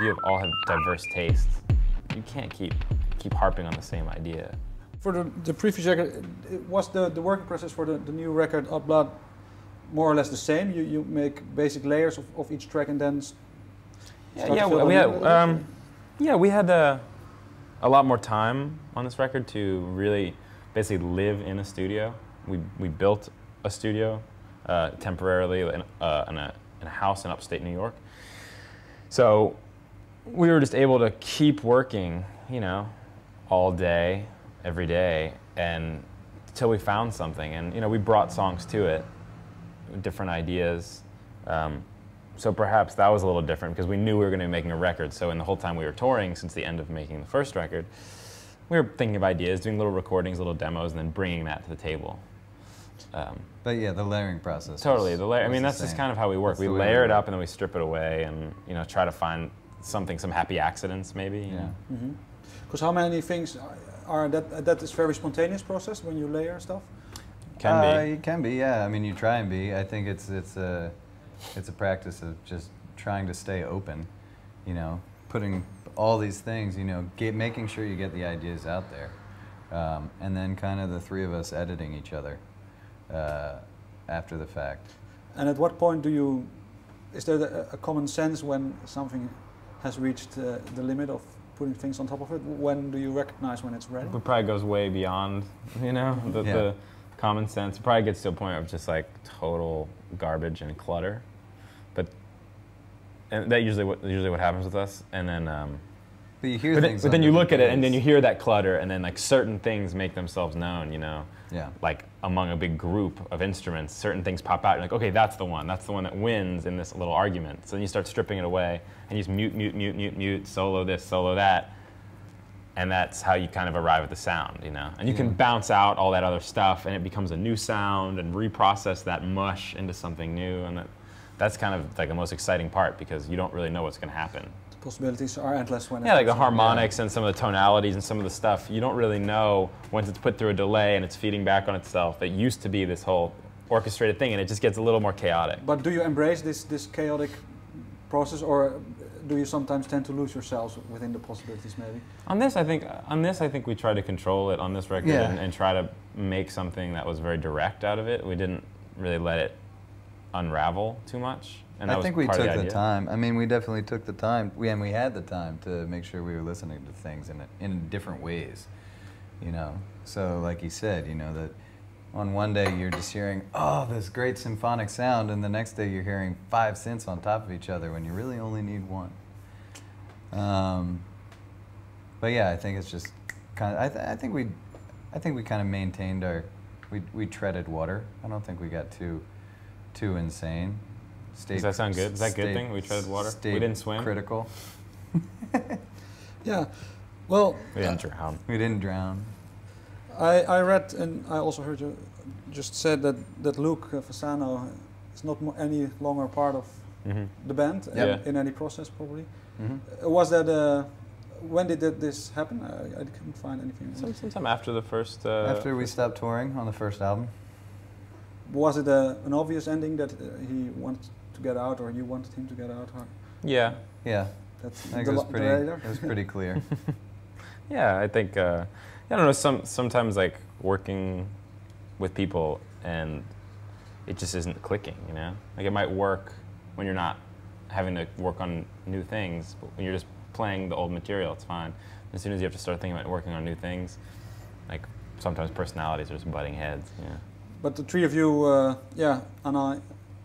you all have diverse tastes, you can't keep harping on the same idea. For the previous record, was the working process for the new record, Blood, more or less the same? You make basic layers of each track and then we had a lot more time on this record to really basically live in a studio. We built a studio temporarily in a house in upstate New York. So we were just able to keep working, you know, all day, every day, and until we found something. And you know, we brought songs to it, different ideas. So perhaps that was a little different because we knew we were going to be making a record. So in the whole time we were touring, since the end of making the first record, we were thinking of ideas, doing little recordings, little demos, and then bringing that to the table. But yeah, the layering process. Totally, I mean, that's just kind of how we work. We layer it up and then we strip it away, and you know, try to find something, some happy accidents, maybe. Yeah. Because how many things are that is very spontaneous process when you layer stuff? Can be. It can be, yeah. I mean, you try and be. I think it's a practice of just trying to stay open, you know, putting all these things, you know, making sure you get the ideas out there, and then kind of the three of us editing each other after the fact. And at what point is there a common sense when something has reached the limit of putting things on top of it? When do you recognize when it's ready? It probably goes way beyond, you know, the common sense. It probably gets to a point of just like total garbage and clutter. And that usually what happens with us. And then, but you hear things. But then you look at it and then you hear that clutter, and then like certain things make themselves known, you know. Yeah. Like among a big group of instruments, certain things pop out. You're like, okay, that's the one that wins in this little argument. So then you start stripping it away, and you just mute, solo this, solo that, and that's how you kind of arrive at the sound, you know. And you can bounce out all that other stuff, and it becomes a new sound, and reprocess that mush into something new, and that's kind of like the most exciting part because you don't really know what's going to happen. The possibilities are endless when like the harmonics and some of the tonalities and some of the stuff, you don't really know once it's put through a delay and it's feeding back on itself. It used to be this whole orchestrated thing, and it just gets a little more chaotic. But do you embrace this chaotic process, or do you sometimes tend to lose yourselves within the possibilities maybe? On this I think we tried to control it on this record and try to make something that was very direct out of it. We didn't really let it unravel too much. And I think we took the time. I mean, we definitely took the time. We had the time to make sure we were listening to things in different ways, you know. So, like you said, you know, that on one day you're just hearing, oh, this great symphonic sound, and the next day you're hearing 5 synths on top of each other when you really only need one. But yeah, I think it's just kind of. I think we kind of maintained our. We treaded water. I don't think we got too insane. Does that sound good? Is that a good thing? We treaded water? We didn't swim? Critical. Yeah. Well... We didn't drown. We didn't drown. I read, and I also heard you just said that Luke Fasano is not any longer part of the band in any process, probably. Was that... when did this happen? I couldn't find anything. Sometime after the first... after we stopped touring on the first album. Was it an obvious ending that he wanted to get out, or you wanted him to get out? Or? Yeah. Yeah. It was pretty clear. Yeah, I think, I don't know, sometimes like working with people and it just isn't clicking, you know? Like it might work when you're not having to work on new things, but when you're just playing the old material, it's fine. As soon as you have to start thinking about working on new things, like sometimes personalities are just butting heads, yeah. But the three of you, Anna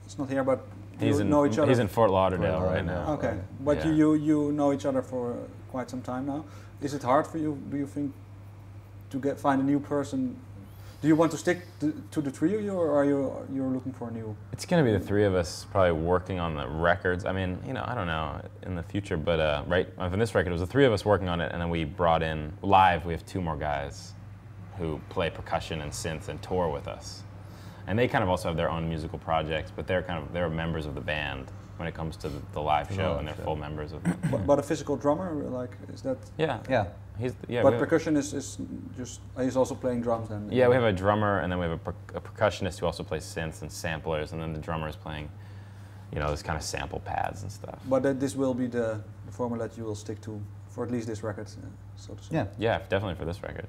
is not here, but you know each other. He's in Fort Lauderdale right now. Okay, but you know each other for quite some time now. Is it hard for you, do you think, to find a new person? Do you want to stick to the three of you, or are you're looking for a new? It's going to be the three of us probably working on the records. I mean, you know, I don't know in the future, but right on this record, it was the three of us working on it, and then we brought in live. We have 2 more guys who play percussion and synths and tour with us, and they kind of also have their own musical projects, but they're members of the band when it comes to the live show, and they're full members of. But a physical drummer, like, is that? Yeah. But percussion is just he's also playing drums then. Yeah, we have a drummer, and then we have a percussionist who also plays synths and samplers, and then the drummer is playing you know, those kind of sample pads and stuff. But this will be the formula that you will stick to for at least this record, so to say. Yeah. Yeah, definitely for this record.